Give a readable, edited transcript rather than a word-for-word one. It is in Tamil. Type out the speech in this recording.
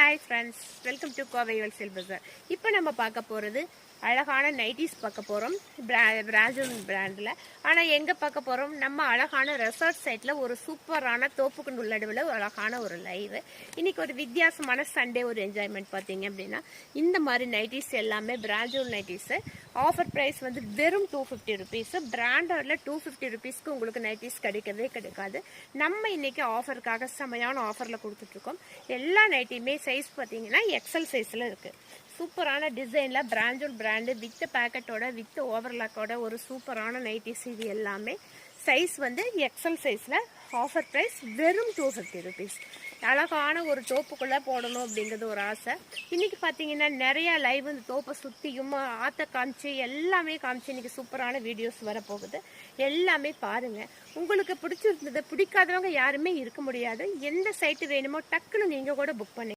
Hi friends, welcome to Kovai wholesale Bazaar. இப்போ நம்ம பார்க்க போகிறது அழகான நைட்டிஸ் பார்க்க போகிறோம் பிராஜூன் பிராண்டில். ஆனால் எங்கே பார்க்க போகிறோம்? நம்ம அழகான ரெசார்ட் சைட்டில் ஒரு சூப்பரான தோப்புக்கு உள்ளடுவில் அழகான ஒரு லைவு. இன்றைக்கி ஒரு வித்தியாசமான சண்டே ஒரு என்ஜாய்மெண்ட் பார்த்தீங்க அப்படின்னா, இந்த மாதிரி நைட்டிஸ் எல்லாமே பிராஜூன் நைட்டிஸு. ஆஃபர் ப்ரைஸ் வந்து வெறும் 250 ருபீஸு. பிராண்டடில் 250 ருபீஸ்க்கு உங்களுக்கு நைட்டிஸ் கிடைக்கவே கிடைக்காது. நம்ம இன்றைக்கி ஆஃபருக்காக செமையான ஆஃபரில் கொடுத்துட்ருக்கோம். எல்லா நைட்டியுமே சைஸ் பார்த்தீங்கன்னா எக்ஸல் சைஸில் இருக்குது. சூப்பரான டிசைனில் பிராண்டட் பிராண்டு வித் பேக்கெட்டோட வித் ஓவர்லாக்கோட ஒரு சூப்பரான நைட்டிஸ். இது எல்லாமே சைஸ் வந்து எக்ஸல் சைஸில். ஆஃபர் ப்ரைஸ் வெறும் 250 ருபீஸ். அழகான ஒரு தோப்புக்குள்ளே போடணும் அப்படிங்கிறது ஒரு ஆசை. இன்றைக்கி பார்த்தீங்கன்னா நிறையா லைவ் இந்த தோப்பை சுற்றியும் ஆற்ற காமிச்சு எல்லாமே காமிச்சு இன்றைக்கி சூப்பரான வீடியோஸ் வரப்போகுது. எல்லாமே பாருங்கள். உங்களுக்கு பிடிச்சிருந்தது, பிடிக்காதவங்க யாருமே இருக்க முடியாது. எந்த சைட்டு வேணுமோ டக்குன்னு நீங்கள் கூட புக் பண்ணி